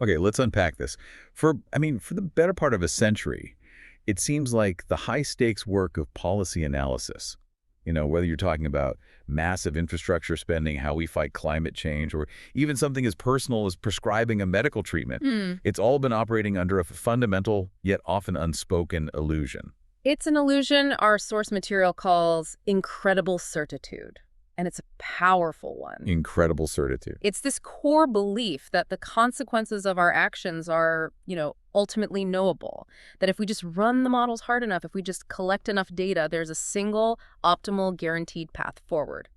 Okay, let's unpack this. For the better part of a century, it seems like the high-stakes work of policy analysis, whether you're talking about massive infrastructure spending, how we fight climate change, or even something as personal as prescribing a medical treatment, it's all been operating under a fundamental, yet often unspoken illusion. It's an illusion our source material calls incredible certitude, and it's a powerful one. Incredible certitude. It's this core belief that the consequences of our actions are, ultimately knowable. That if we just run the models hard enough, if we just collect enough data, there's a single, optimal, guaranteed path forward.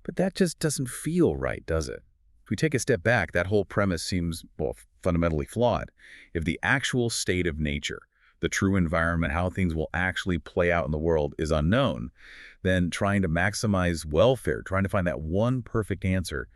But that just doesn't feel right, does it? If we take a step back, that whole premise seems, well, fundamentally flawed. If the actual state of nature, the true environment, how things will actually play out in the world is unknown, then trying to maximize welfare, trying to find that one perfect answer,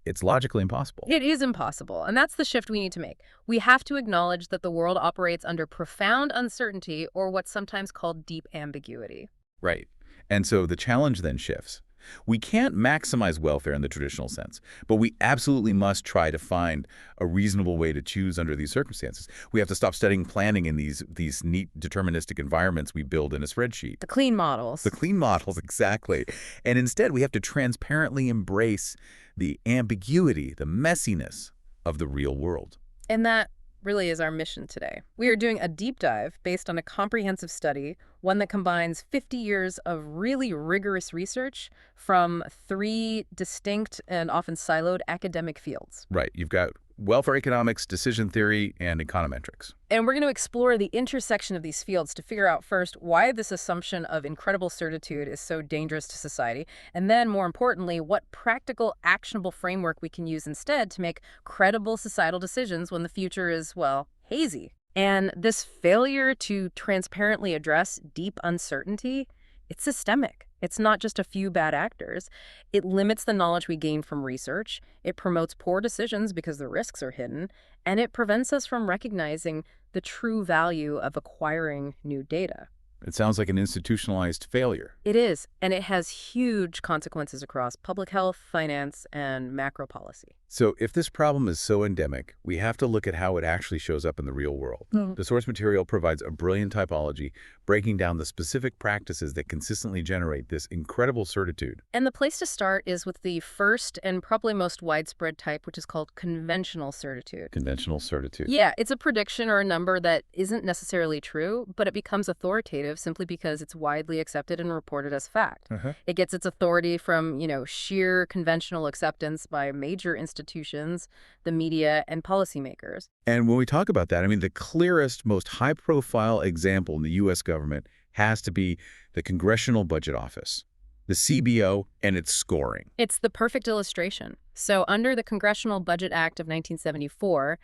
it's logically impossible. It is impossible, and that's the shift we need to make. We have to acknowledge that the world operates under profound uncertainty, or what's sometimes called deep ambiguity. Right. And so the challenge then shifts. We can't maximize welfare in the traditional sense, but we absolutely must try to find a reasonable way to choose under these circumstances. We have to stop studying planning in these neat deterministic environments we build in a spreadsheet. The clean models. The clean models, exactly. And instead, we have to transparently embrace the ambiguity, the messiness of the real world. And that really is our mission today. We are doing a deep dive based on a comprehensive study, one that combines 50 years of really rigorous research from 3 distinct and often siloed academic fields. Right. You've got welfare economics, decision theory, and econometrics. And we're going to explore the intersection of these fields to figure out first why this assumption of incredible certitude is so dangerous to society, and then, more importantly, what practical, actionable framework we can use instead to make credible societal decisions when the future is, well, hazy. And this failure to transparently address deep uncertainty, it's systemic. It's not just a few bad actors. It limits the knowledge we gain from research, it promotes poor decisions because the risks are hidden, and it prevents us from recognizing the true value of acquiring new data. It sounds like an institutionalized failure. It is, and it has huge consequences across public health, finance, and macro policy. So if this problem is so endemic, we have to look at how it actually shows up in the real world. The source material provides a brilliant typology, breaking down the specific practices that consistently generate this incredible certitude. And the place to start is with the first and probably most widespread type, which is called conventional certitude. Conventional certitude. Yeah, it's a prediction or a number that isn't necessarily true, but it becomes authoritative simply because it's widely accepted and reported as fact. It gets its authority from, sheer conventional acceptance by major institutions, the media, and policymakers. And when we talk about that, the clearest, most high-profile example in the U.S. government has to be the Congressional Budget Office, the CBO, and its scoring. It's the perfect illustration. So under the Congressional Budget Act of 1974,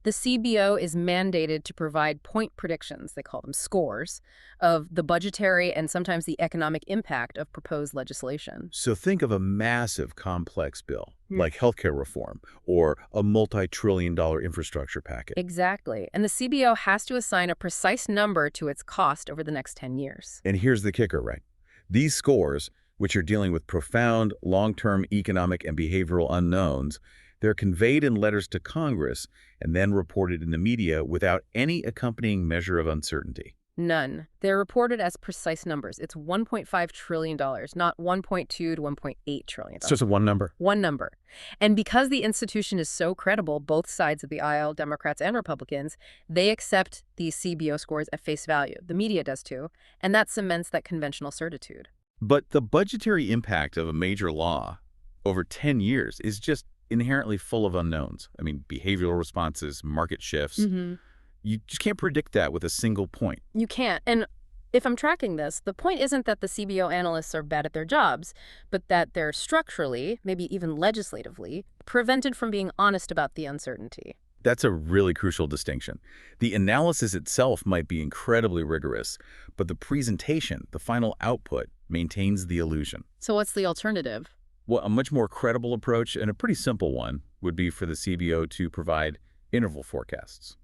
the CBO is mandated to provide point predictions, they call them scores, of the budgetary and sometimes the economic impact of proposed legislation. So think of a massive, complex bill, like healthcare reform or a multi-trillion-dollar infrastructure package. Exactly. And the CBO has to assign a precise number to its cost over the next 10 years. And here's the kicker, right? These scores, which are dealing with profound, long-term economic and behavioral unknowns, they're conveyed in letters to Congress and then reported in the media without any accompanying measure of uncertainty. None. They're reported as precise numbers. It's $1.5 trillion, not $1.2 to $1.8 trillion. It's just a one number? One number. And because the institution is so credible, both sides of the aisle, Democrats and Republicans, they accept these CBO scores at face value. The media does too. And that cements that conventional certitude. But the budgetary impact of a major law over 10 years is just inherently full of unknowns. Behavioral responses, market shifts. You just can't predict that with a single point. You can't. And if I'm tracking this, the point isn't that the CBO analysts are bad at their jobs, but that they're structurally, maybe even legislatively, prevented from being honest about the uncertainty. That's a really crucial distinction. The analysis itself might be incredibly rigorous, but the presentation, the final output, maintains the illusion. So what's the alternative? Well, a much more credible approach, and a pretty simple one, would be for the CBO to provide interval forecasts.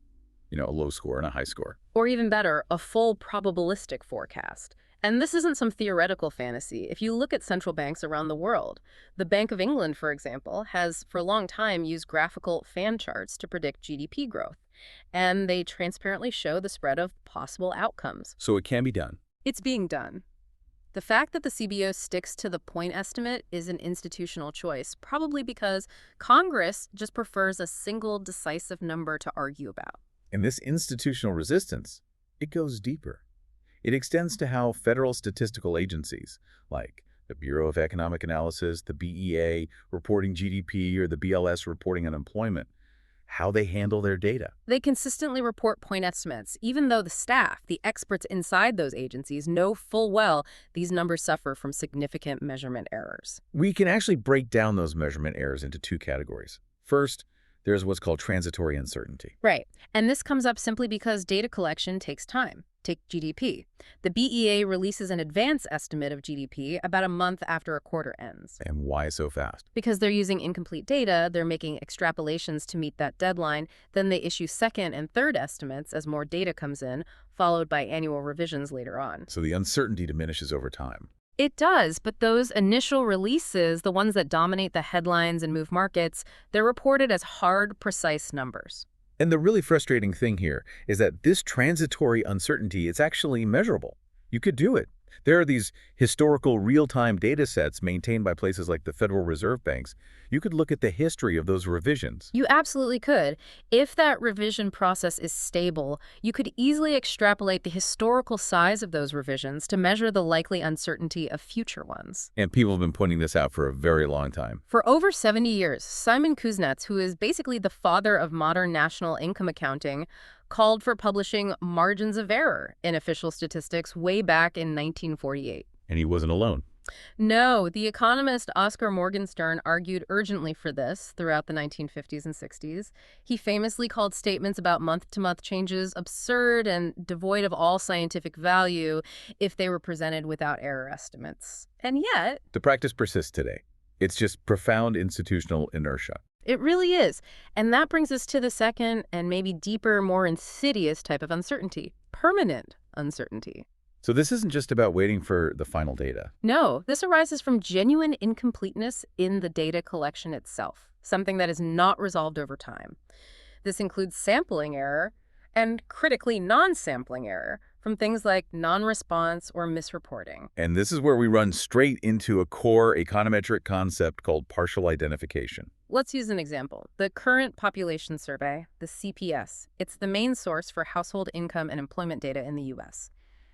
A low score and a high score. Or even better, a full probabilistic forecast. And this isn't some theoretical fantasy. If you look at central banks around the world, the Bank of England, for example, has for a long time used graphical fan charts to predict GDP growth. And they transparently show the spread of possible outcomes. So it can be done. It's being done. The fact that the CBO sticks to the point estimate is an institutional choice, probably because Congress just prefers a single decisive number to argue about. And this institutional resistance, it goes deeper. It extends to how federal statistical agencies, like the Bureau of Economic Analysis, the BEA reporting GDP, or the BLS reporting unemployment, how they handle their data. They consistently report point estimates, even though the staff, the experts inside those agencies, know full well these numbers suffer from significant measurement errors. We can actually break down those measurement errors into two categories. First, there's what's called transitory uncertainty. Right. And this comes up simply because data collection takes time. Take GDP. The BEA releases an advance estimate of GDP about a month after a quarter ends. And why so fast? Because they're using incomplete data, they're making extrapolations to meet that deadline, then they issue second and third estimates as more data comes in, followed by annual revisions later on. So the uncertainty diminishes over time. It does, but those initial releases, the ones that dominate the headlines and move markets, they're reported as hard, precise numbers. And the really frustrating thing here is that this transitory uncertainty is actually measurable. You could do it. There are these historical real-time data sets maintained by places like the Federal Reserve Banks. You could look at the history of those revisions. You absolutely could. If that revision process is stable, you could easily extrapolate the historical size of those revisions to measure the likely uncertainty of future ones. And people have been pointing this out for a very long time. For over 70 years, Simon Kuznets, who is basically the father of modern national income accounting, called for publishing margins of error in official statistics way back in 1948. And he wasn't alone. No, the economist Oscar Morgenstern argued urgently for this throughout the 1950s and 60s. He famously called statements about month-to-month changes absurd and devoid of all scientific value if they were presented without error estimates. And yet, The practice persists today. It's just profound institutional inertia. it really is. And that brings us to the second and maybe deeper, more insidious type of uncertainty, permanent uncertainty. So this isn't just about waiting for the final data. No, this arises from genuine incompleteness in the data collection itself, something that is not resolved over time. This includes sampling error and critically non-sampling error from things like non-response or misreporting. And this is where we run straight into a core econometric concept called partial identification. Let's use an example. The Current Population Survey, the CPS, it's the main source for household income and employment data in the U.S.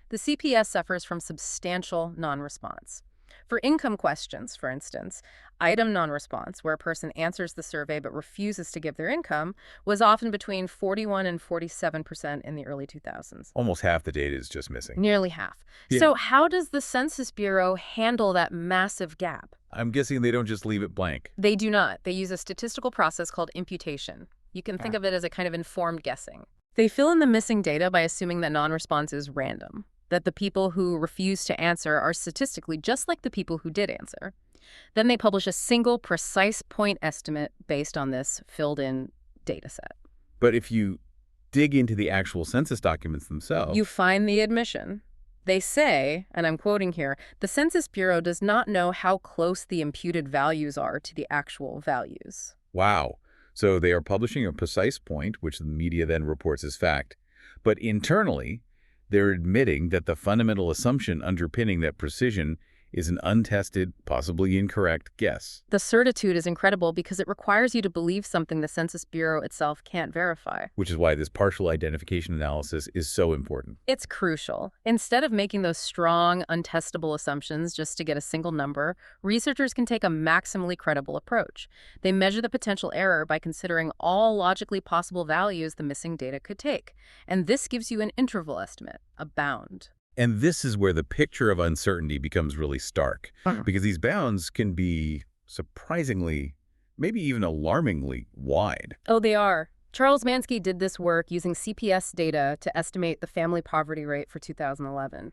The CPS suffers from substantial non-response. For income questions, for instance, item non-response, where a person answers the survey but refuses to give their income, was often between 41 and 47% in the early 2000s. Almost half the data is just missing. Nearly half. Yeah. So how does the Census Bureau handle that massive gap? I'm guessing they don't just leave it blank. They do not. They use a statistical process called imputation. You can think of it as a kind of informed guessing. They fill in the missing data by assuming that non-response is random, that the people who refuse to answer are statistically just like the people who did answer. Then they publish a single precise point estimate based on this filled-in data set. But if you dig into the actual census documents themselves, You find the admission. They say, and I'm quoting here, the Census Bureau does not know how close the imputed values are to the actual values. wow. So they are publishing a precise point, which the media then reports as fact. But internally, they're admitting that the fundamental assumption underpinning that precision is an untested, possibly incorrect guess. The certitude is incredible because it requires you to believe something the Census Bureau itself can't verify. Which is why this partial identification analysis is so important. It's crucial. Instead of making those strong, untestable assumptions just to get a single number, researchers can take a maximally credible approach. They measure the potential error by considering all logically possible values the missing data could take. And this gives you an interval estimate, a bound. And this is where the picture of uncertainty becomes really stark, because these bounds can be surprisingly, maybe even alarmingly wide. Oh, they are. Charles Mansky did this work using CPS data to estimate the family poverty rate for 2011.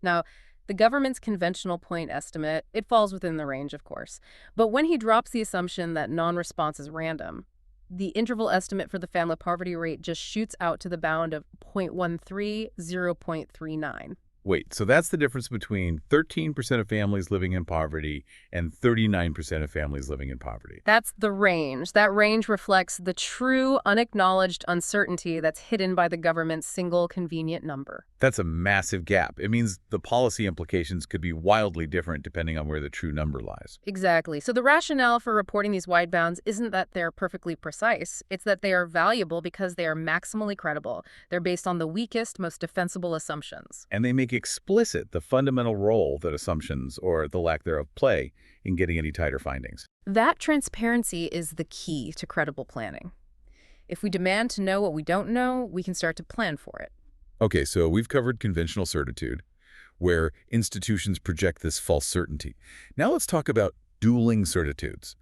Now, the government's conventional point estimate, it falls within the range, of course. But when he drops the assumption that non-response is random, the interval estimate for the family poverty rate just shoots out to the bound of 0.13, 0.39. Wait, so that's the difference between 13% of families living in poverty and 39% of families living in poverty. That's the range. That range reflects the true, unacknowledged uncertainty that's hidden by the government's single convenient number. That's a massive gap. It means the policy implications could be wildly different depending on where the true number lies. Exactly. So the rationale for reporting these wide bounds isn't that they're perfectly precise. It's that they are valuable because they are maximally credible. They're based on the weakest, most defensible assumptions. And they make explicit the fundamental role that assumptions, or the lack thereof, play in getting any tighter findings. That transparency is the key to credible planning. If we demand to know what we don't know, we can start to plan for it. Okay, so we've covered conventional certitude, where institutions project this false certainty. Now let's talk about dueling certitudes.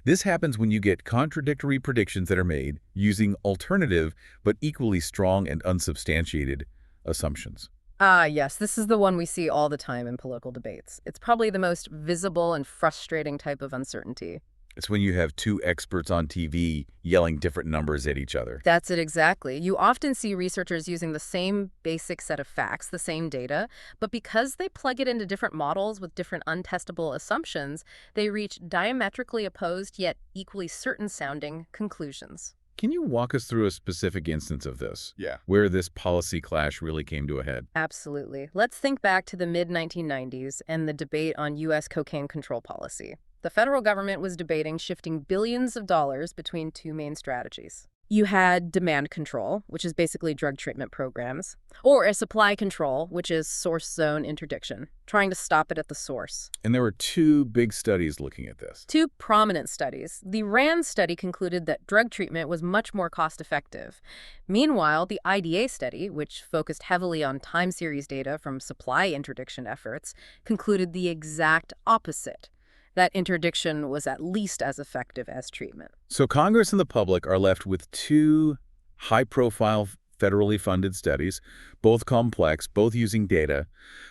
This happens when you get contradictory predictions that are made using alternative but equally strong and unsubstantiated assumptions. Ah, yes, this is the one we see all the time in political debates. It's probably the most visible and frustrating type of uncertainty. It's when you have two experts on TV yelling different numbers at each other. That's it exactly. You often see researchers using the same basic set of facts, the same data, but because they plug it into different models with different untestable assumptions, they reach diametrically opposed yet equally certain-sounding conclusions. Can you walk us through a specific instance of this? Yeah. Where this policy clash really came to a head? Absolutely. Let's think back to the mid-1990s and the debate on U.S. cocaine control policy. The federal government was debating shifting billions of dollars between two main strategies. You had demand control, which is basically drug treatment programs, or a supply control, which is source zone interdiction, trying to stop it at the source. And there were two big studies looking at this. Two prominent studies. The RAND study concluded that drug treatment was much more cost-effective. Meanwhile, the IDA study, which focused heavily on time series data from supply interdiction efforts, concluded the exact opposite. That interdiction was at least as effective as treatment. So Congress and the public are left with two high-profile federally funded studies, both complex, both using data,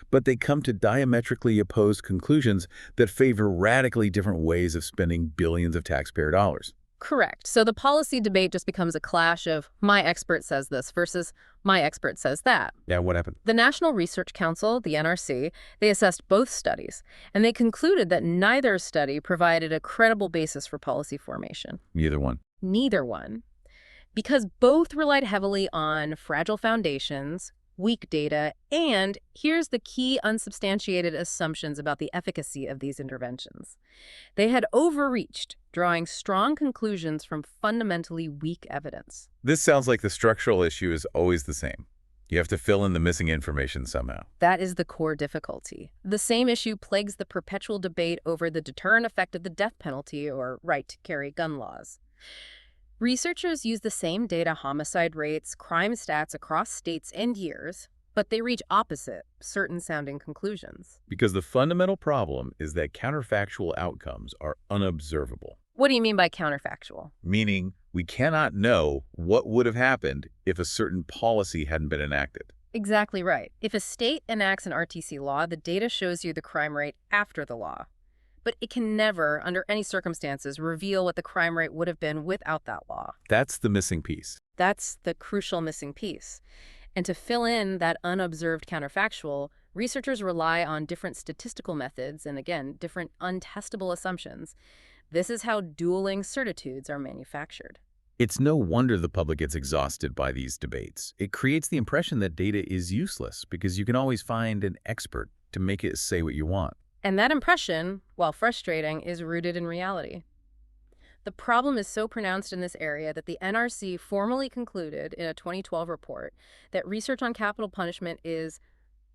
but they come to diametrically opposed conclusions that favor radically different ways of spending billions of taxpayer dollars. Correct. So the policy debate just becomes a clash of my expert says this versus my expert says that. Yeah, what happened? The National Research Council, the NRC, they assessed both studies, and they concluded that neither study provided a credible basis for policy formation. Neither one. Neither one. Because both relied heavily on fragile foundations, weak data, and here's the key unsubstantiated assumptions about the efficacy of these interventions. They had overreached, drawing strong conclusions from fundamentally weak evidence. This sounds like the structural issue is always the same. You have to fill in the missing information somehow. That is the core difficulty. The same issue plagues the perpetual debate over the deterrent effect of the death penalty or right to carry gun laws. Researchers use the same data, homicide rates, crime stats across states and years, but they reach opposite, certain-sounding conclusions. Because the fundamental problem is that counterfactual outcomes are unobservable. What do you mean by counterfactual? Meaning, we cannot know what would have happened if a certain policy hadn't been enacted. Exactly right. If a state enacts an RTC law, the data shows you the crime rate after the law. But it can never, under any circumstances, reveal what the crime rate would have been without that law. That's the missing piece. That's the crucial missing piece. And to fill in that unobserved counterfactual, researchers rely on different statistical methods and, again, different untestable assumptions. This is how dueling certitudes are manufactured. It's no wonder the public gets exhausted by these debates. It creates the impression that data is useless because you can always find an expert to make it say what you want. And that impression, while frustrating, is rooted in reality. The problem is so pronounced in this area that the NRC formally concluded in a 2012 report that research on capital punishment is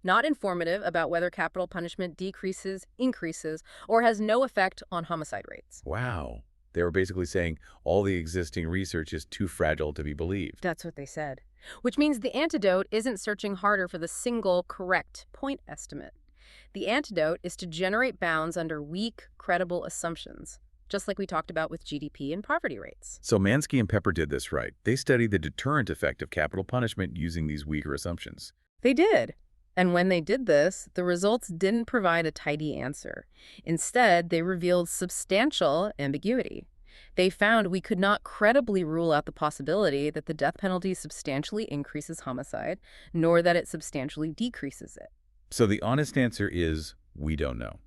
not informative about whether capital punishment decreases, increases, or has no effect on homicide rates. Wow. They were basically saying all the existing research is too fragile to be believed. That's what they said. Which means the antidote isn't searching harder for the single correct point estimate. The antidote is to generate bounds under weak, credible assumptions, just like we talked about with GDP and poverty rates. So Mansky and Pepper did this right. They studied the deterrent effect of capital punishment using these weaker assumptions. They did. And when they did this, the results didn't provide a tidy answer. Instead, they revealed substantial ambiguity. They found we could not credibly rule out the possibility that the death penalty substantially increases homicide, nor that it substantially decreases it. So the honest answer is we don't know.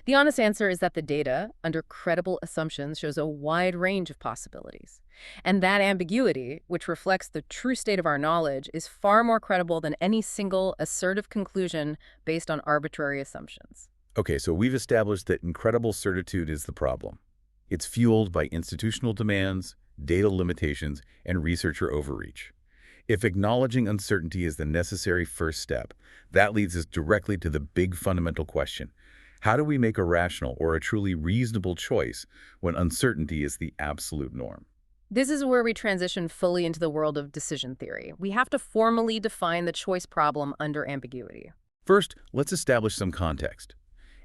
The honest answer is that the data, under credible assumptions, shows a wide range of possibilities. And that ambiguity, which reflects the true state of our knowledge, is far more credible than any single assertive conclusion based on arbitrary assumptions. Okay, so we've established that incredible certitude is the problem. It's fueled by institutional demands, data limitations, and researcher overreach. If acknowledging uncertainty is the necessary first step, that leads us directly to the big fundamental question. How do we make a rational or a truly reasonable choice when uncertainty is the absolute norm? This is where we transition fully into the world of decision theory. We have to formally define the choice problem under ambiguity. First, let's establish some context.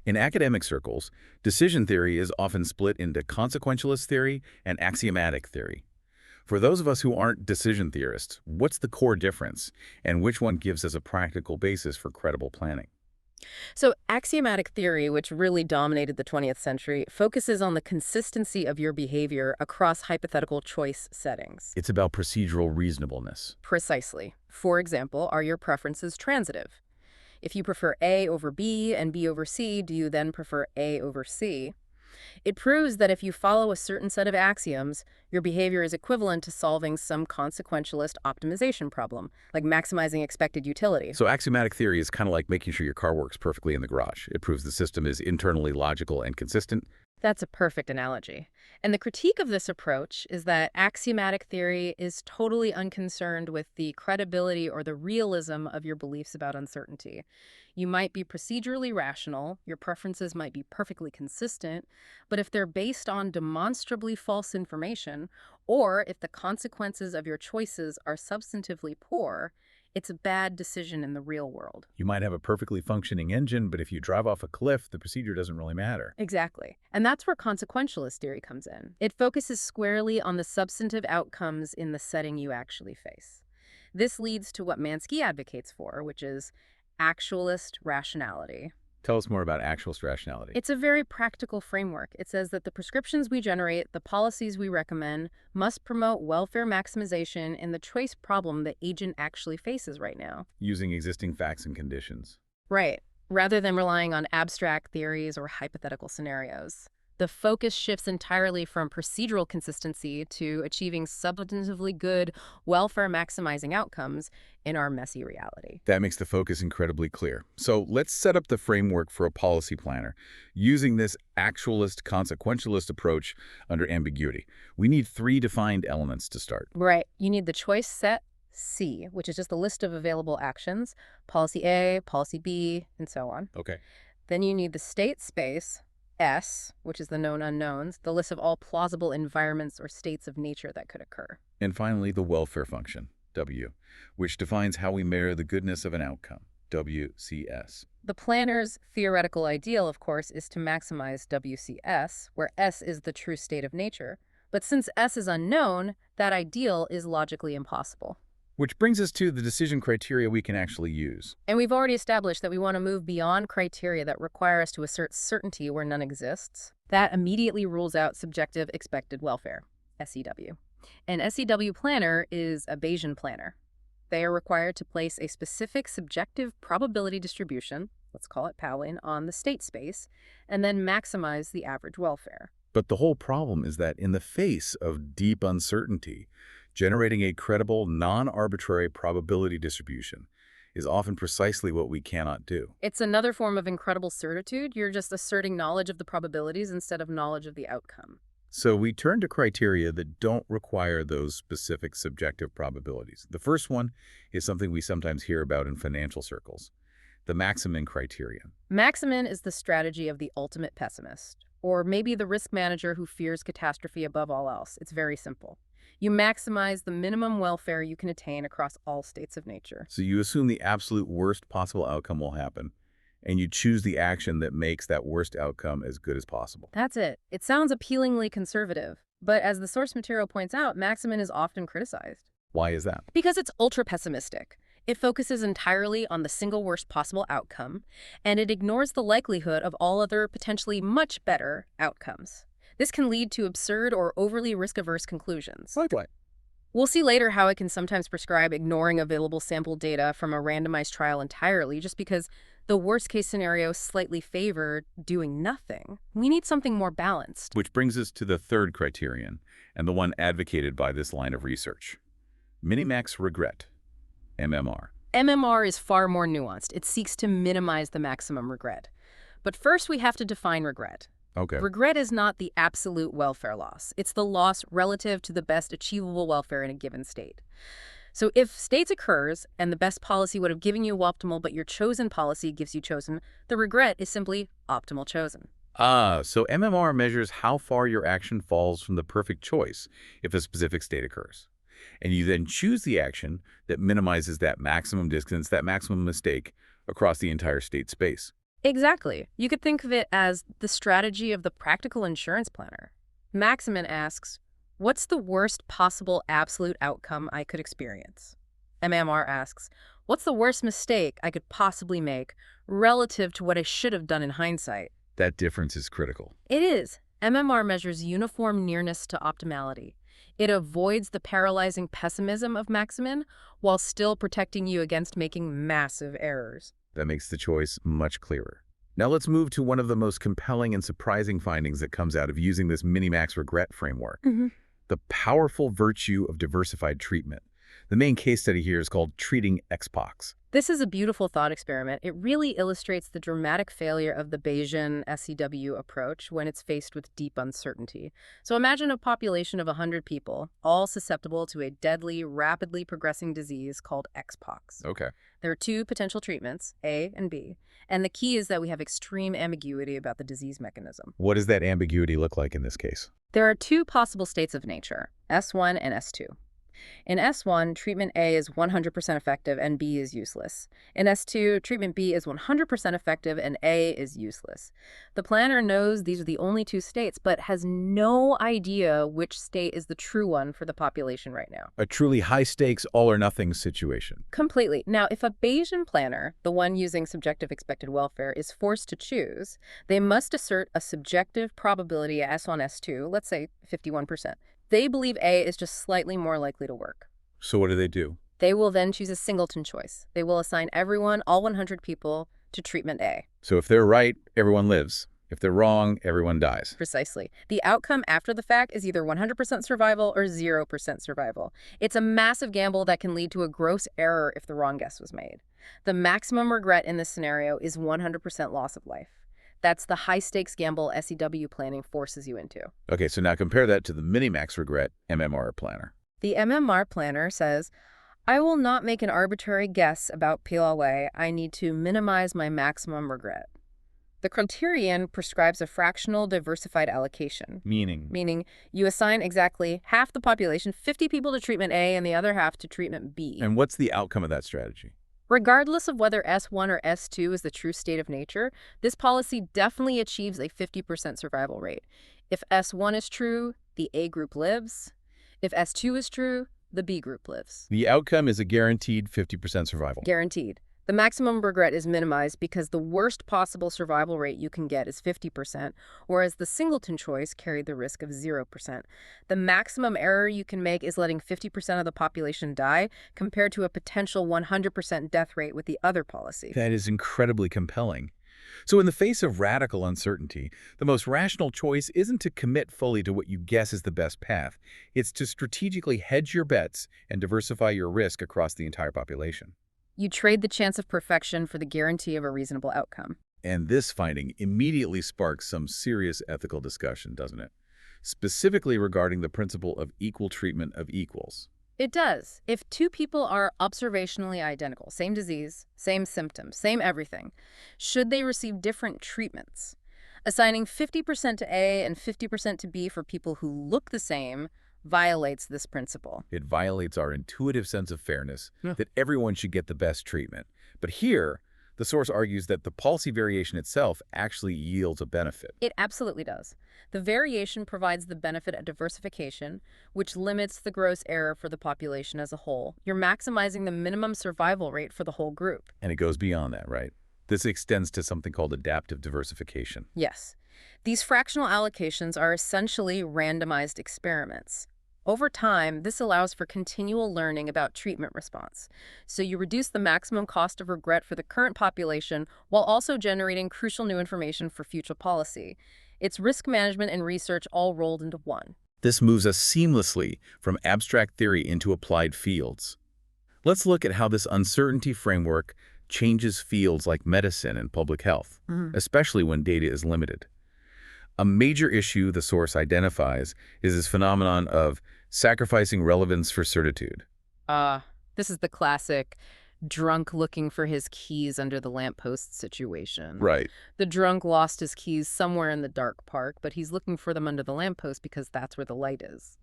In academic circles, decision theory is often split into consequentialist theory and axiomatic theory. For those of us who aren't decision theorists, what's the core difference, and which one gives us a practical basis for credible planning? So axiomatic theory, which really dominated the 20th century, focuses on the consistency of your behavior across hypothetical choice settings. It's about procedural reasonableness. Precisely. For example, are your preferences transitive? If you prefer A over B and B over C, do you then prefer A over C? It proves that if you follow a certain set of axioms, your behavior is equivalent to solving some consequentialist optimization problem, like maximizing expected utility. So axiomatic theory is kind of like making sure your car works perfectly in the garage. It proves the system is internally logical and consistent. That's a perfect analogy. And the critique of this approach is that axiomatic theory is totally unconcerned with the credibility or the realism of your beliefs about uncertainty. You might be procedurally rational, your preferences might be perfectly consistent, but if they're based on demonstrably false information, or if the consequences of your choices are substantively poor, it's a bad decision in the real world. You might have a perfectly functioning engine, but if you drive off a cliff, the procedure doesn't really matter. Exactly. And that's where consequentialist theory comes in. It focuses squarely on the substantive outcomes in the setting you actually face. This leads to what Mansky advocates for, which is actualist rationality. Tell us more about actualist rationality. It's a very practical framework. It says that the prescriptions we generate, the policies we recommend, must promote welfare maximization in the choice problem the agent actually faces right now. Using existing facts and conditions. Right, rather than relying on abstract theories or hypothetical scenarios. The focus shifts entirely from procedural consistency to achieving substantively good, welfare-maximizing outcomes in our messy reality. That makes the focus incredibly clear. So let's set up the framework for a policy planner. Using this actualist, consequentialist approach under ambiguity, we need three defined elements to start. Right. You need the choice set C, which is just a list of available actions, policy A, policy B, and so on. Okay. Then you need the state space, S, which is the known unknowns, the list of all plausible environments or states of nature that could occur. And finally, the welfare function, W, which defines how we measure the goodness of an outcome, WCS. The planner's theoretical ideal, of course, is to maximize WCS, where S is the true state of nature. But since S is unknown, that ideal is logically impossible. Which brings us to the decision criteria we can actually use. And we've already established that we want to move beyond criteria that require us to assert certainty where none exists. That immediately rules out subjective expected welfare, SEW. An SEW planner is a Bayesian planner. They are required to place a specific subjective probability distribution, let's call it Powin, on the state space, and then maximize the average welfare. But the whole problem is that in the face of deep uncertainty, generating a credible, non-arbitrary probability distribution is often precisely what we cannot do. It's another form of incredible certitude. You're just asserting knowledge of the probabilities instead of knowledge of the outcome. So we turn to criteria that don't require those specific subjective probabilities. The first one is something we sometimes hear about in financial circles, the Maximin criterion. Maximin is the strategy of the ultimate pessimist, or maybe the risk manager who fears catastrophe above all else. It's very simple. You maximize the minimum welfare you can attain across all states of nature. So you assume the absolute worst possible outcome will happen, and you choose the action that makes that worst outcome as good as possible. That's it. It sounds appealingly conservative, but as the source material points out, Maximin is often criticized. Why is that? Because it's ultra-pessimistic. It focuses entirely on the single worst possible outcome, and it ignores the likelihood of all other potentially much better outcomes. This can lead to absurd or overly risk-averse conclusions. Likewise. We'll see later how it can sometimes prescribe ignoring available sample data from a randomized trial entirely just because The worst-case scenario slightly favor doing nothing. We need something more balanced. Which brings us to the third criterion, and the one advocated by this line of research. Minimax regret, MMR. MMR is far more nuanced. It seeks to minimize the maximum regret. But first, we have to define regret. Okay. Regret is not the absolute welfare loss. It's the loss relative to the best achievable welfare in a given state. So if states occurs and the best policy would have given you optimal, but your chosen policy gives you chosen, the regret is simply optimal chosen. So MMR measures how far your action falls from the perfect choice if a specific state occurs. And you then choose the action that minimizes that maximum distance, that maximum mistake across the entire state space. Exactly. You could think of it as the strategy of the practical insurance planner. Maximin asks, what's the worst possible absolute outcome I could experience? MMR asks, what's the worst mistake I could possibly make relative to what I should have done in hindsight? That difference is critical. It is. MMR measures uniform nearness to optimality. It avoids the paralyzing pessimism of Maximin while still protecting you against making massive errors. That makes the choice much clearer. Now let's move to one of the most compelling and surprising findings that comes out of using this minimax regret framework. The powerful virtue of diversified treatment. The main case study here is called treating expox. This is a beautiful thought experiment. It really illustrates the dramatic failure of the Bayesian SEW approach when it's faced with deep uncertainty. So imagine a population of 100 people, all susceptible to a deadly, rapidly progressing disease called expox. Okay. There are two potential treatments, A and B, and the key is that we have extreme ambiguity about the disease mechanism. What does that ambiguity look like in this case? There are two possible states of nature, S1 and S2. In S1, treatment A is 100% effective and B is useless. In S2, treatment B is 100% effective and A is useless. The planner knows these are the only two states, but has no idea which state is the true one for the population right now. A truly high-stakes, all-or-nothing situation. Completely. Now, if a Bayesian planner, the one using subjective expected welfare, is forced to choose, they must assert a subjective probability S1, S2, let's say 51%. They believe A is just slightly more likely to work. So what do? They will then choose a singleton choice. They will assign everyone, all 100 people, to treatment A. So if they're right, everyone lives. If they're wrong, everyone dies. Precisely. The outcome after the fact is either 100% survival or 0% survival. It's a massive gamble that can lead to a gross error if the wrong guess was made. The maximum regret in this scenario is 100% loss of life. That's the high-stakes gamble SEW planning forces you into. Okay, so now compare that to the minimax regret MMR planner. The MMR planner says, I will not make an arbitrary guess about PLA. I need to minimize my maximum regret. The criterion prescribes a fractional diversified allocation. Meaning you assign exactly half the population, 50 people to treatment A and the other half to treatment B. And what's the outcome of that strategy? Regardless of whether S1 or S2 is the true state of nature, this policy definitely achieves a 50% survival rate. If S1 is true, the A group lives. If S2 is true, the B group lives. The outcome is a guaranteed 50% survival. Guaranteed. The maximum regret is minimized because the worst possible survival rate you can get is 50%, whereas the singleton choice carried the risk of 0%. The maximum error you can make is letting 50% of the population die compared to a potential 100% death rate with the other policy. That is incredibly compelling. So in the face of radical uncertainty, the most rational choice isn't to commit fully to what you guess is the best path. It's to strategically hedge your bets and diversify your risk across the entire population. You trade the chance of perfection for the guarantee of a reasonable outcome. And this finding immediately sparks some serious ethical discussion, doesn't it? Specifically regarding the principle of equal treatment of equals. It does. If two people are observationally identical, same disease, same symptoms, same everything, should they receive different treatments? Assigning 50% to A and 50% to B for people who look the same violates this principle. It violates our intuitive sense of fairness that everyone should get the best treatment. But here, the source argues that the policy variation itself actually yields a benefit. It absolutely does. The variation provides the benefit of diversification, which limits the gross error for the population as a whole. You're maximizing the minimum survival rate for the whole group. And it goes beyond that, right? This extends to something called adaptive diversification. Yes. These fractional allocations are essentially randomized experiments. Over time, this allows for continual learning about treatment response. So you reduce the maximum cost of regret for the current population while also generating crucial new information for future policy. It's risk management and research all rolled into one. This moves us seamlessly from abstract theory into applied fields. Let's look at how this uncertainty framework changes fields like medicine and public health, especially when data is limited. A major issue the source identifies is this phenomenon of sacrificing relevance for certitude. This is the classic drunk looking for his keys under the lamppost situation. Right. The drunk lost his keys somewhere in the dark park, but he's looking for them under the lamppost because that's where the light is.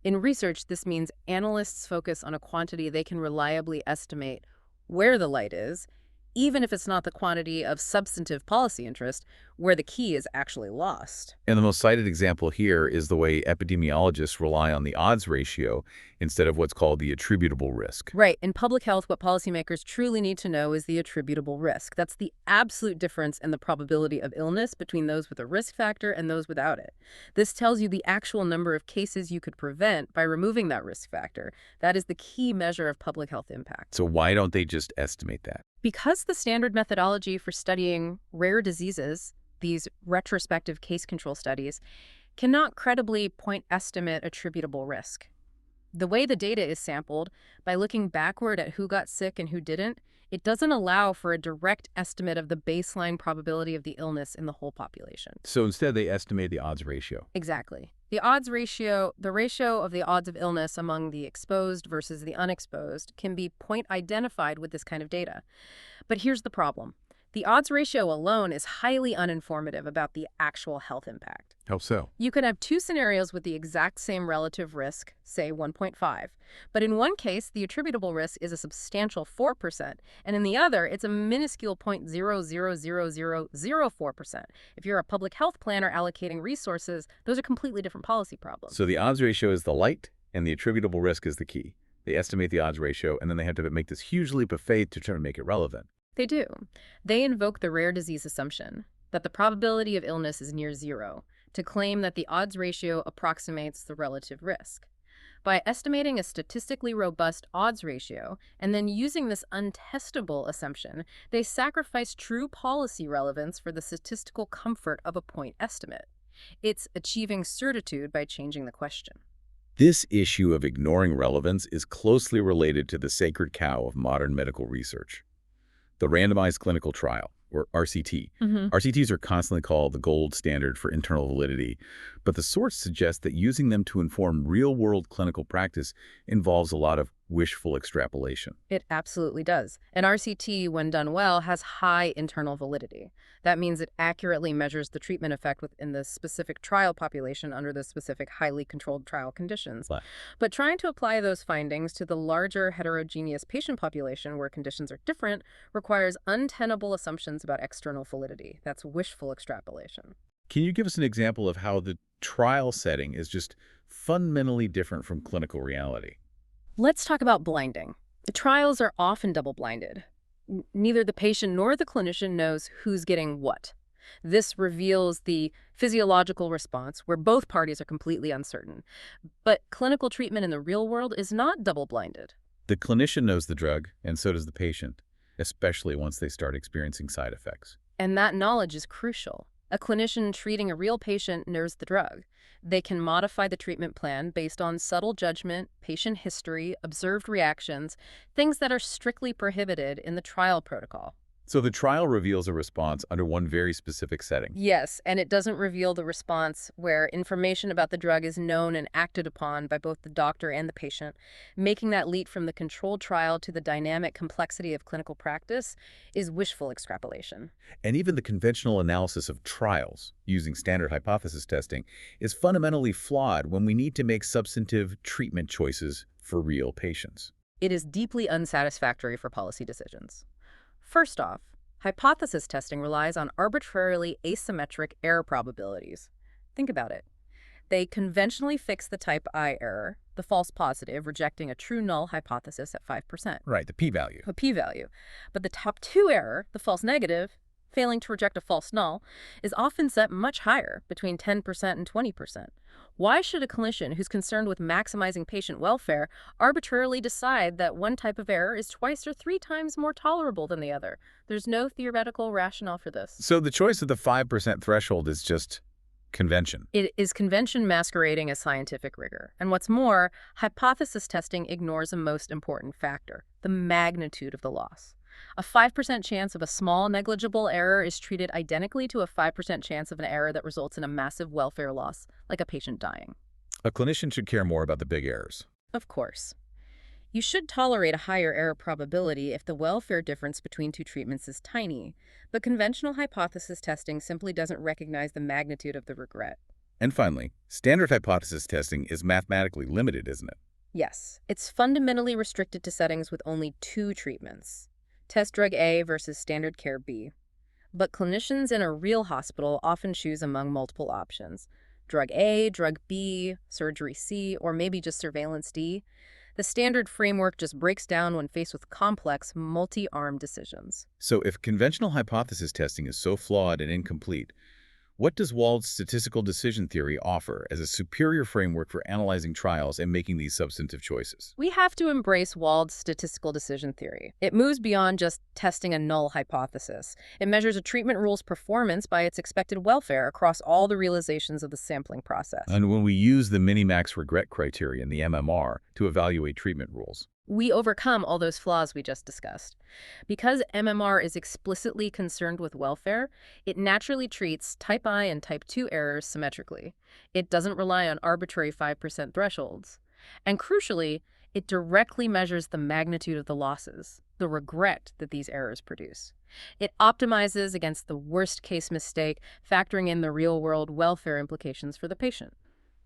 In research, this means analysts focus on a quantity they can reliably estimate where the light is, even if it's not the quantity of substantive policy interest where the key is actually lost. And the most cited example here is the way epidemiologists rely on the odds ratio instead of what's called the attributable risk. Right. In public health, what policymakers truly need to know is the attributable risk. That's the absolute difference in the probability of illness between those with a risk factor and those without it. This tells you the actual number of cases you could prevent by removing that risk factor. That is the key measure of public health impact. So why don't they just estimate that? Because the standard methodology for studying rare diseases, these retrospective case control studies, cannot credibly point estimate attributable risk. The way the data is sampled, by looking backward at who got sick and who didn't, it doesn't allow for a direct estimate of the baseline probability of the illness in the whole population. So instead they estimate the odds ratio. Exactly. The odds ratio, the ratio of the odds of illness among the exposed versus the unexposed, can be point identified with this kind of data. But here's the problem. The odds ratio alone is highly uninformative about the actual health impact. How so? You could have two scenarios with the exact same relative risk, say 1.5. But in one case, the attributable risk is a substantial 4%, and in the other, it's a minuscule 0.00004%. If you're a public health planner allocating resources, those are completely different policy problems. So the odds ratio is the light, and the attributable risk is the key. They estimate the odds ratio, and then they have to make this huge leap of faith to try to make it relevant. They do. They invoke the rare disease assumption that the probability of illness is near zero to claim that the odds ratio approximates the relative risk. By estimating a statistically robust odds ratio and then using this untestable assumption, they sacrifice true policy relevance for the statistical comfort of a point estimate. It's achieving certitude by changing the question. This issue of ignoring relevance is closely related to the sacred cow of modern medical research. The randomized clinical trial, or RCT. RCTs are constantly called the gold standard for internal validity, but the source suggests that using them to inform real-world clinical practice involves a lot of wishful extrapolation. It absolutely does. An RCT, when done well, has high internal validity. That means it accurately measures the treatment effect within the specific trial population under the specific highly controlled trial conditions. But trying to apply those findings to the larger heterogeneous patient population where conditions are different requires untenable assumptions about external validity. That's wishful extrapolation. Can you give us an example of how the trial setting is just fundamentally different from clinical reality? Let's talk about blinding. The trials are often double-blinded. Neither the patient nor the clinician knows who's getting what. This reveals the physiological response where both parties are completely uncertain. But clinical treatment in the real world is not double-blinded. The clinician knows the drug, and so does the patient, especially once they start experiencing side effects. And that knowledge is crucial. A clinician treating a real patient knows the drug. They can modify the treatment plan based on subtle judgment, patient history, observed reactions, things that are strictly prohibited in the trial protocol. So the trial reveals a response under one very specific setting. Yes, and it doesn't reveal the response where information about the drug is known and acted upon by both the doctor and the patient. Making that leap from the controlled trial to the dynamic complexity of clinical practice is wishful extrapolation. And even the conventional analysis of trials, using standard hypothesis testing, is fundamentally flawed when we need to make substantive treatment choices for real patients. It is deeply unsatisfactory for policy decisions. First off, hypothesis testing relies on arbitrarily asymmetric error probabilities. Think about it. They conventionally fix the type I error, the false positive, rejecting a true null hypothesis at 5%. Right, the p-value. A p-value. But the top 2 error, the false negative, failing to reject a false null, is often set much higher, between 10% and 20%. Why should a clinician who's concerned with maximizing patient welfare arbitrarily decide that one type of error is twice or three times more tolerable than the other? There's no theoretical rationale for this. So the choice of the 5% threshold is just convention. It is convention masquerading as scientific rigor. And what's more, hypothesis testing ignores a most important factor: the magnitude of the loss. A 5% chance of a small, negligible error is treated identically to a 5% chance of an error that results in a massive welfare loss, like a patient dying. A clinician should care more about the big errors. Of course. You should tolerate a higher error probability if the welfare difference between two treatments is tiny, but conventional hypothesis testing simply doesn't recognize the magnitude of the regret. And finally, standard hypothesis testing is mathematically limited, isn't it? Yes, it's fundamentally restricted to settings with only two treatments: test drug A versus standard care B. But clinicians in a real hospital often choose among multiple options: drug A, drug B, surgery C, or maybe just surveillance D. The standard framework just breaks down when faced with complex, multi-arm decisions. So if conventional hypothesis testing is so flawed and incomplete, what does Wald's statistical decision theory offer as a superior framework for analyzing trials and making these substantive choices? We have to embrace Wald's statistical decision theory. It moves beyond just testing a null hypothesis. It measures a treatment rule's performance by its expected welfare across all the realizations of the sampling process. And when we use the minimax regret criterion, the MMR, to evaluate treatment rules, We overcome all those flaws we just discussed. Because MMR is explicitly concerned with welfare, it naturally treats type I and type 2 errors symmetrically. It doesn't rely on arbitrary 5% thresholds. And crucially, it directly measures the magnitude of the losses, the regret that these errors produce. It optimizes against the worst-case mistake, factoring in the real-world welfare implications for the patient.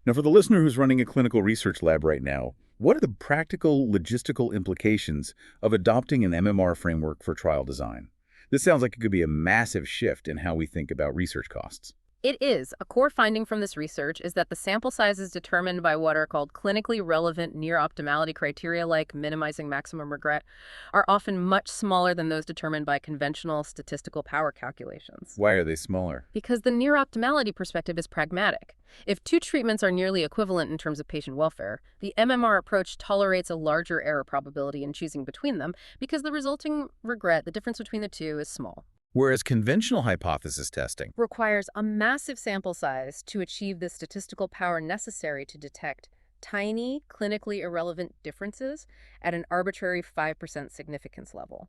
now, for the listener who's running a clinical research lab right now, what are the practical logistical implications of adopting an MMR framework for trial design? This sounds like it could be a massive shift in how we think about research costs. It is. A core finding from this research is that the sample sizes determined by what are called clinically relevant near-optimality criteria, like minimizing maximum regret, are often much smaller than those determined by conventional statistical power calculations. Why are they smaller? Because the near-optimality perspective is pragmatic. If two treatments are nearly equivalent in terms of patient welfare, the MMR approach tolerates a larger error probability in choosing between them because the resulting regret, the difference between the two, is small. Whereas conventional hypothesis testing Requires a massive sample size to achieve the statistical power necessary to detect tiny, clinically irrelevant differences at an arbitrary 5% significance level.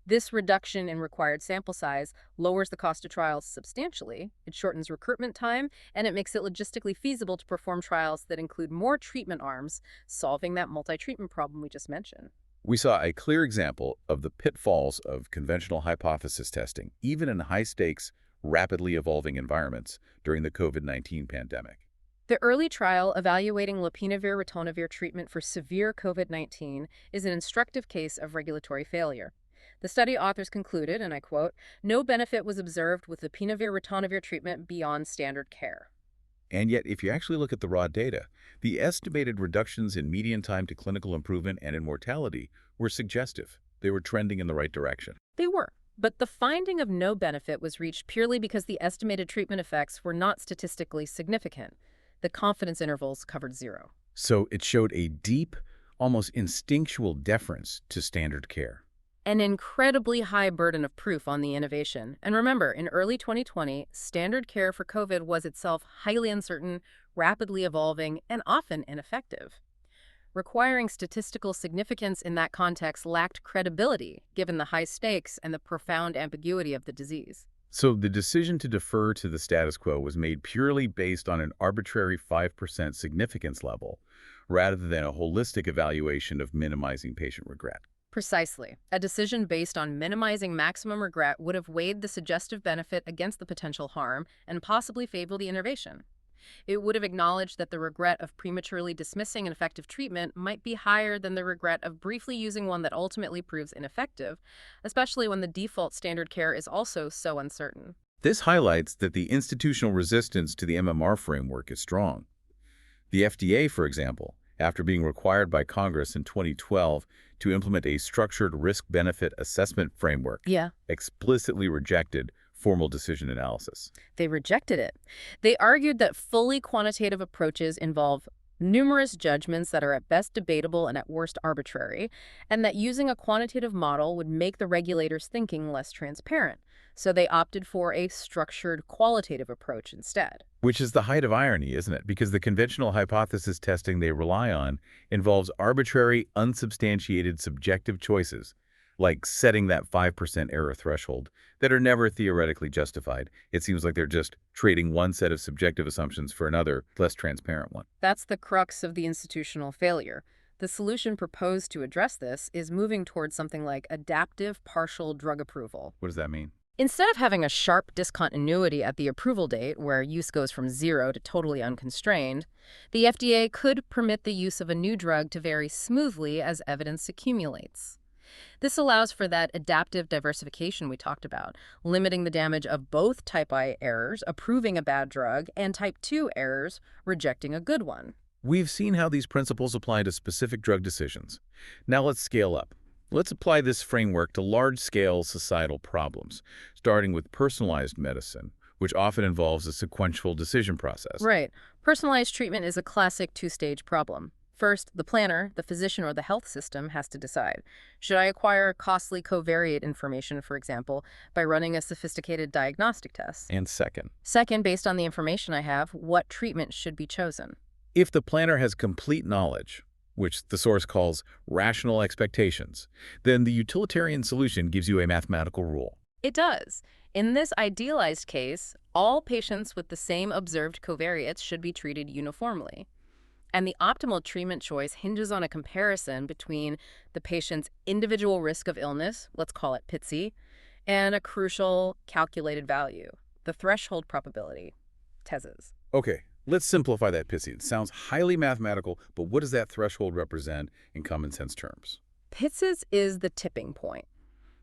This reduction in required sample size lowers the cost of trials substantially, it shortens recruitment time, and it makes it logistically feasible to perform trials that include more treatment arms, solving that multi-treatment problem we just mentioned. we saw a clear example of the pitfalls of conventional hypothesis testing, even in high-stakes, rapidly evolving environments during the COVID-19 pandemic. The early trial evaluating lopinavir-ritonavir treatment for severe COVID-19 is an instructive case of regulatory failure. The study authors concluded, and I quote, "No benefit was observed with lopinavir-ritonavir treatment beyond standard care." And yet, if you actually look at the raw data, the estimated reductions in median time to clinical improvement and in mortality were suggestive. They were trending in the right direction. They were. But the finding of no benefit was reached purely because the estimated treatment effects were not statistically significant. The confidence intervals covered zero. So it showed a deep, almost instinctual deference to standard care. An incredibly high burden of proof on the innovation. And remember, in early 2020, standard care for COVID was itself highly uncertain, rapidly evolving, and often ineffective. Requiring statistical significance in that context lacked credibility, given the high stakes and the profound ambiguity of the disease. So the decision to defer to the status quo was made purely based on an arbitrary 5% significance level, rather than a holistic evaluation of minimizing patient regret. Precisely. A decision based on minimizing maximum regret would have weighed the suggestive benefit against the potential harm and possibly favored the innovation. It would have acknowledged that the regret of prematurely dismissing an effective treatment might be higher than the regret of briefly using one that ultimately proves ineffective, especially when the default standard care is also so uncertain. This highlights that the institutional resistance to the MMR framework is strong. The FDA, for example, after being required by Congress in 2012 to implement a structured risk-benefit assessment framework, Yeah. explicitly rejected formal decision analysis. They rejected it. They argued that fully quantitative approaches involve numerous judgments that are at best debatable and at worst arbitrary, and that using a quantitative model would make the regulators' thinking less transparent. So they opted for a structured qualitative approach instead. Which is the height of irony, isn't it? Because the conventional hypothesis testing they rely on involves arbitrary, unsubstantiated subjective choices, like setting that 5% error threshold, that are never theoretically justified. It seems like they're just trading one set of subjective assumptions for another, less transparent one. That's the crux of the institutional failure. The solution proposed to address this is moving towards something like adaptive partial drug approval. What does that mean? Instead of having a sharp discontinuity at the approval date, where use goes from 0 to totally unconstrained, the FDA could permit the use of a new drug to vary smoothly as evidence accumulates. This allows for that adaptive diversification we talked about, limiting the damage of both type I errors, approving a bad drug, and type 2 errors, rejecting a good one. We've seen how these principles apply to specific drug decisions. Now let's scale up. Let's apply this framework to large-scale societal problems, starting with personalized medicine, which often involves a sequential decision process. Right. Personalized treatment is a classic two-stage problem. First, the planner, the physician, or the health system has to decide. Should I acquire costly covariate information, for example, by running a sophisticated diagnostic test? And second, Second, based on the information I have, what treatment should be chosen? if the planner has complete knowledge, which the source calls rational expectations, then the utilitarian solution gives you a mathematical rule. It does. In this idealized case, all patients with the same observed covariates should be treated uniformly. And the optimal treatment choice hinges on a comparison between the patient's individual risk of illness, let's call it PITSI, and a crucial calculated value, the threshold probability, TESS. Okay, let's simplify that pissy. It sounds highly mathematical, but what does that threshold represent in common sense terms? PITSS is the tipping point.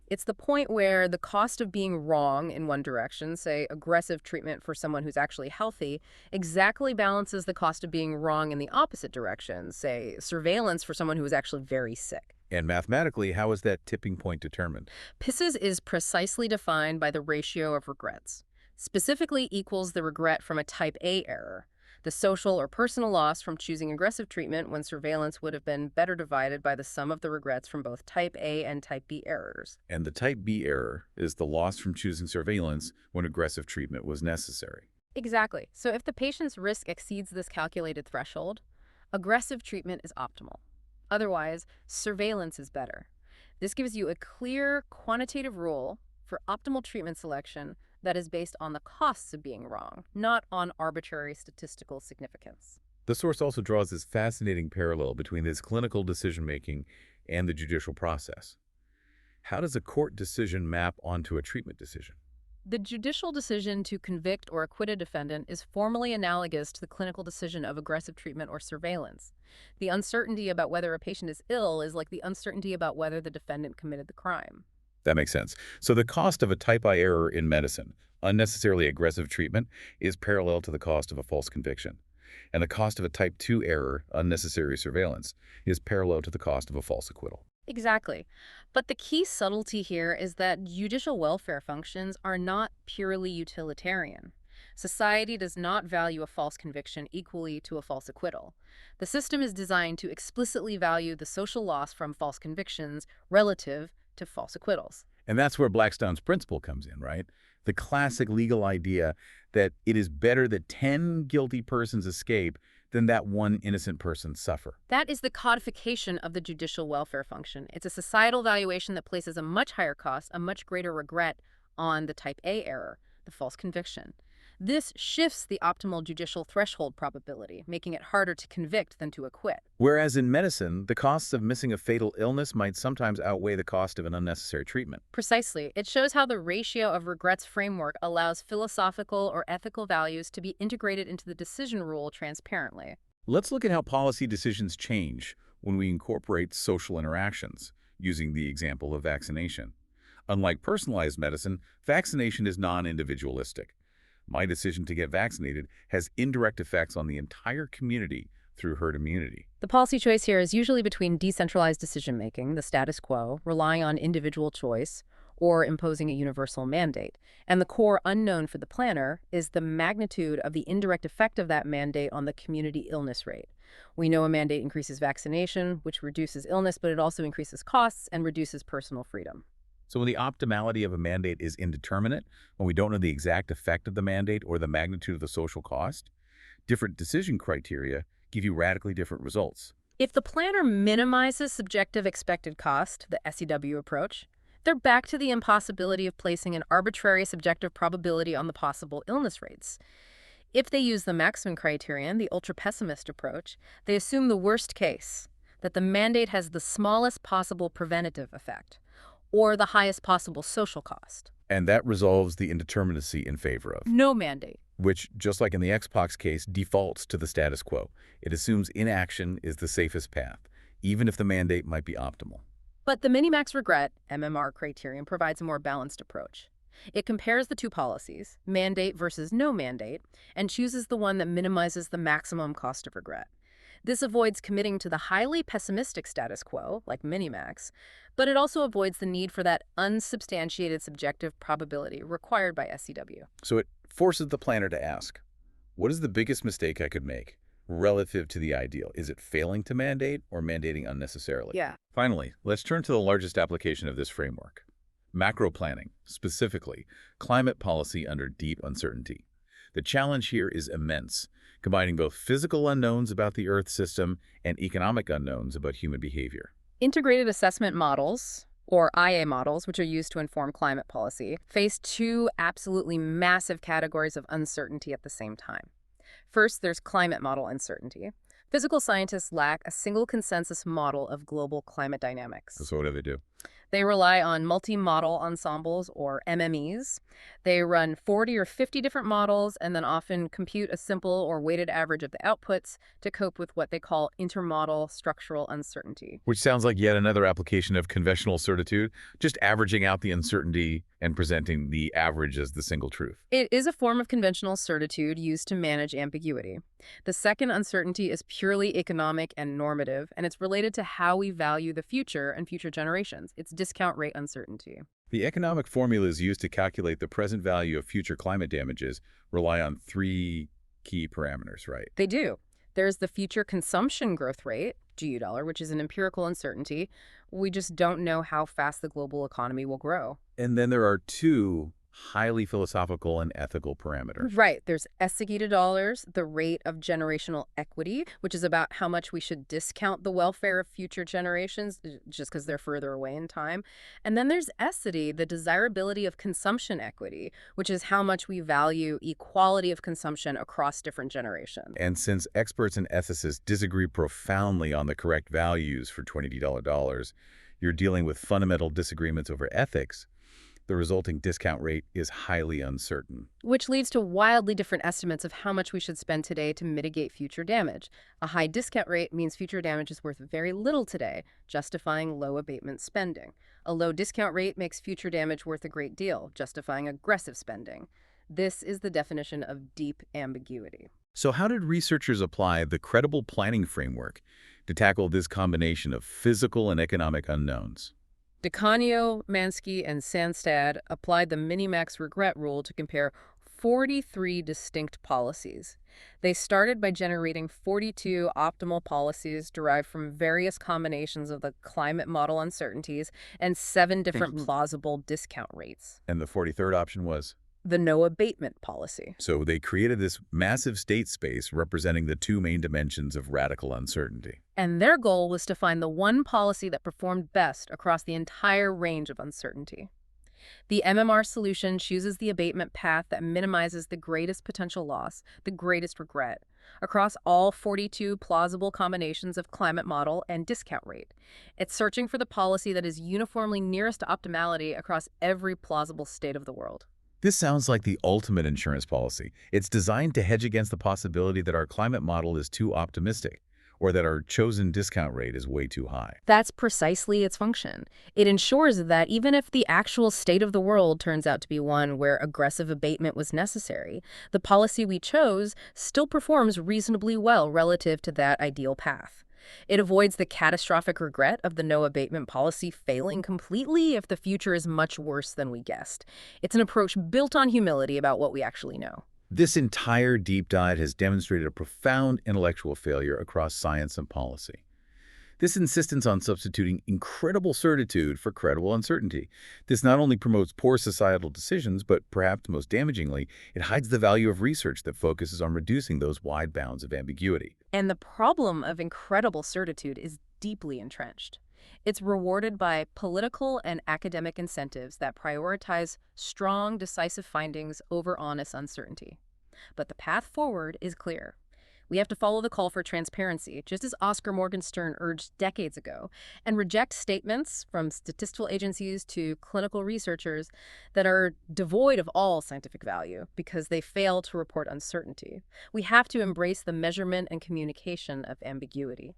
It's the point where the cost of being wrong in one direction, say aggressive treatment for someone who's actually healthy, exactly balances the cost of being wrong in the opposite direction, say surveillance for someone who is actually very sick. And mathematically, how is that tipping point determined? PISS is precisely defined by the ratio of regrets. Specifically equals the regret from a type A error, the social or personal loss from choosing aggressive treatment when surveillance would have been better divided by the sum of the regrets from both type A and type B errors. And the type B error is the loss from choosing surveillance when aggressive treatment was necessary. Exactly. So if the patient's risk exceeds this calculated threshold, aggressive treatment is optimal. Otherwise, surveillance is better. This gives you a clear quantitative rule for optimal treatment selection that is based on the costs of being wrong, not on arbitrary statistical significance. The source also draws this fascinating parallel between this clinical decision-making and the judicial process. How does a court decision map onto a treatment decision? The judicial decision to convict or acquit a defendant is formally analogous to the clinical decision of aggressive treatment or surveillance. The uncertainty about whether a patient is ill is like the uncertainty about whether the defendant committed the crime. That makes sense. So the cost of a type I error in medicine, unnecessarily aggressive treatment, is parallel to the cost of a false conviction. And the cost of a type 2 error, unnecessary surveillance, is parallel to the cost of a false acquittal. Exactly. But the key subtlety here is that judicial welfare functions are not purely utilitarian. Society does not value a false conviction equally to a false acquittal. The system is designed to explicitly value the social loss from false convictions relative to false acquittals. And that's where Blackstone's principle comes in, right? The classic legal idea that it is better that 10 guilty persons escape than that one innocent person suffer. That is the codification of the judicial welfare function. It's a societal valuation that places a much higher cost, a much greater regret on the type A error, the false conviction. This shifts the optimal judicial threshold probability, making it harder to convict than to acquit. Whereas in medicine, the costs of missing a fatal illness might sometimes outweigh the cost of an unnecessary treatment. Precisely. It shows how the ratio of regrets framework allows philosophical or ethical values to be integrated into the decision rule transparently. Let's look at how policy decisions change when we incorporate social interactions, using the example of vaccination. Unlike personalized medicine, vaccination is non-individualistic. My decision to get vaccinated has indirect effects on the entire community through herd immunity. The policy choice here is usually between decentralized decision-making, the status quo, relying on individual choice, or imposing a universal mandate. And the core unknown for the planner is the magnitude of the indirect effect of that mandate on the community illness rate. We know a mandate increases vaccination, which reduces illness, but it also increases costs and reduces personal freedom. So when the optimality of a mandate is indeterminate, when we don't know the exact effect of the mandate or the magnitude of the social cost, different decision criteria give you radically different results. If the planner minimizes subjective expected cost, the SEW approach, they're back to the impossibility of placing an arbitrary subjective probability on the possible illness rates. If they use the maximum criterion, the ultra-pessimist approach, they assume the worst case, that the mandate has the smallest possible preventative effect, or the highest possible social cost. And that resolves the indeterminacy in favor of, No mandate. which, just like in the Xbox case, defaults to the status quo. It assumes inaction is the safest path, even if the mandate might be optimal. But the minimax regret, MMR criterion, provides a more balanced approach. It compares the two policies, mandate versus no mandate, and chooses the one that minimizes the maximum cost of regret. This avoids committing to the highly pessimistic status quo, like minimax, but it also avoids the need for that unsubstantiated subjective probability required by SEW. So it forces the planner to ask, what is the biggest mistake I could make relative to the ideal? Is it failing to mandate or mandating unnecessarily? Yeah. Finally, let's turn to the largest application of this framework. Macro planning, specifically climate policy under deep uncertainty. The challenge here is immense, combining both physical unknowns about the Earth system and economic unknowns about human behavior. Integrated assessment models, or IA models, which are used to inform climate policy, face two absolutely massive categories of uncertainty at the same time. First, there's climate model uncertainty. Physical scientists lack a single consensus model of global climate dynamics. So what do they do? They rely on multi-model ensembles, or MMEs. They run 40 or 50 different models and then often compute a simple or weighted average of the outputs to cope with what they call intermodal structural uncertainty. Which sounds like yet another application of conventional certitude, just averaging out the uncertainty and presenting the average as the single truth. It is a form of conventional certitude used to manage ambiguity. The second uncertainty is purely economic and normative, and it's related to how we value the future and future generations. It's discount rate uncertainty. The economic formulas used to calculate the present value of future climate damages rely on three key parameters, right? They do. There's the future consumption growth rate, GU dollar, which is an empirical uncertainty. We just don't know how fast the global economy will grow. And then there are two highly philosophical and ethical parameters. Right. There's Essigita dollars, the rate of generational equity, which is about how much we should discount the welfare of future generations just because they're further away in time. And then there's Essity, the desirability of consumption equity, which is how much we value equality of consumption across different generations. And since experts and ethicists disagree profoundly on the correct values for $20 dollars, you're dealing with fundamental disagreements over ethics. The resulting discount rate is highly uncertain. Which leads to wildly different estimates of how much we should spend today to mitigate future damage. A high discount rate means future damage is worth very little today, justifying low abatement spending. A low discount rate makes future damage worth a great deal, justifying aggressive spending. This is the definition of deep ambiguity. So how did researchers apply the credible planning framework to tackle this combination of physical and economic unknowns? DeCanio, Mansky, and Sandstad applied the minimax regret rule to compare 43 distinct policies. They started by generating 42 optimal policies derived from various combinations of the climate model uncertainties and 7 different plausible discount rates. And the 43rd option was? The no abatement policy. So they created this massive state space representing the two main dimensions of radical uncertainty. And their goal was to find the one policy that performed best across the entire range of uncertainty. The MMR solution chooses the abatement path that minimizes the greatest potential loss, the greatest regret, across all 42 plausible combinations of climate model and discount rate. It's searching for the policy that is uniformly nearest to optimality across every plausible state of the world. This sounds like the ultimate insurance policy. It's designed to hedge against the possibility that our climate model is too optimistic or that our chosen discount rate is way too high. That's precisely its function. It ensures that even if the actual state of the world turns out to be one where aggressive abatement was necessary, the policy we chose still performs reasonably well relative to that ideal path. It avoids the catastrophic regret of the no abatement policy failing completely if the future is much worse than we guessed. It's an approach built on humility about what we actually know. This entire deep dive has demonstrated a profound intellectual failure across science and policy. This insistence on substituting incredible certitude for credible uncertainty. This not only promotes poor societal decisions, but perhaps most damagingly, it hides the value of research that focuses on reducing those wide bounds of ambiguity. And the problem of incredible certitude is deeply entrenched. It's rewarded by political and academic incentives that prioritize strong, decisive findings over honest uncertainty. But the path forward is clear. We have to follow the call for transparency, just as Oscar Morgenstern urged decades ago, and reject statements from statistical agencies to clinical researchers that are devoid of all scientific value because they fail to report uncertainty. We have to embrace the measurement and communication of ambiguity.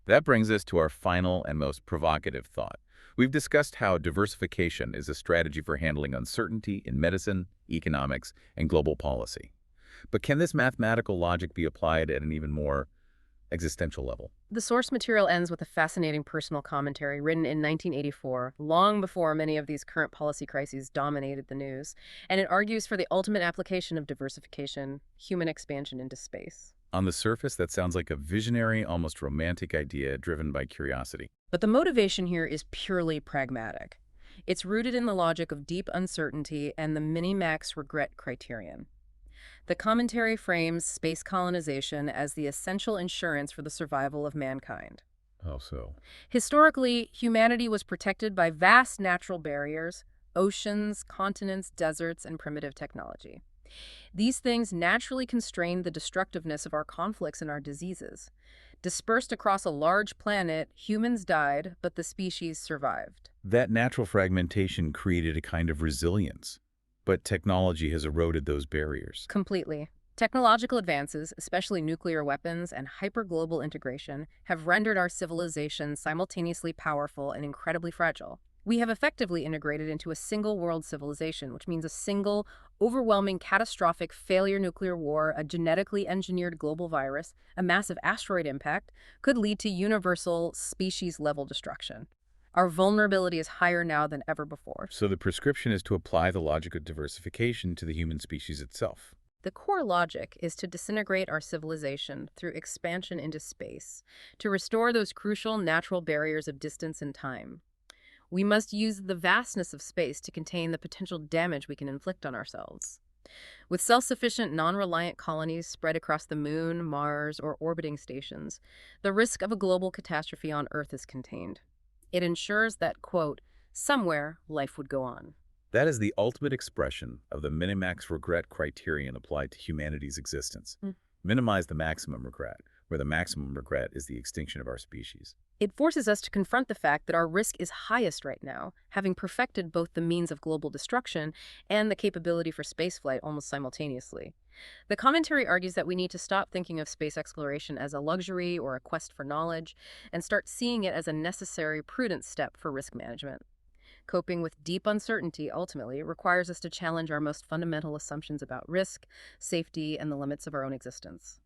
That brings us to our final and most provocative thought. We've discussed how diversification is a strategy for handling uncertainty in medicine, economics, and global policy. But can this mathematical logic be applied at an even more existential level? The source material ends with a fascinating personal commentary written in 1984, long before many of these current policy crises dominated the news, and it argues for the ultimate application of diversification, human expansion into space. On the surface, that sounds like a visionary, almost romantic idea driven by curiosity. But the motivation here is purely pragmatic. It's rooted in the logic of deep uncertainty and the minimax regret criterion. The commentary frames space colonization as the essential insurance for the survival of mankind. How so? Historically, humanity was protected by vast natural barriers, oceans, continents, deserts, and primitive technology. These things naturally constrained the destructiveness of our conflicts and our diseases. Dispersed across a large planet, humans died, but the species survived. That natural fragmentation created a kind of resilience. But technology has eroded those barriers. Completely. Technological advances, especially nuclear weapons and hyperglobal integration, have rendered our civilization simultaneously powerful and incredibly fragile. We have effectively integrated into a single world civilization, which means a single, overwhelming, catastrophic failure nuclear war, a genetically engineered global virus, a massive asteroid impact, could lead to universal species-level destruction. Our vulnerability is higher now than ever before. So the prescription is to apply the logic of diversification to the human species itself. The core logic is to disintegrate our civilization through expansion into space, to restore those crucial natural barriers of distance and time. We must use the vastness of space to contain the potential damage we can inflict on ourselves. With self-sufficient, non-reliant colonies spread across the Moon, Mars, or orbiting stations, the risk of a global catastrophe on Earth is contained. It ensures that, quote, somewhere life would go on. That is the ultimate expression of the minimax regret criterion applied to humanity's existence. Minimize the maximum regret, where the maximum regret is the extinction of our species. It forces us to confront the fact that our risk is highest right now, having perfected both the means of global destruction and the capability for spaceflight almost simultaneously. The commentary argues that we need to stop thinking of space exploration as a luxury or a quest for knowledge and start seeing it as a necessary, prudent step for risk management. Coping with deep uncertainty ultimately requires us to challenge our most fundamental assumptions about risk, safety, and the limits of our own existence.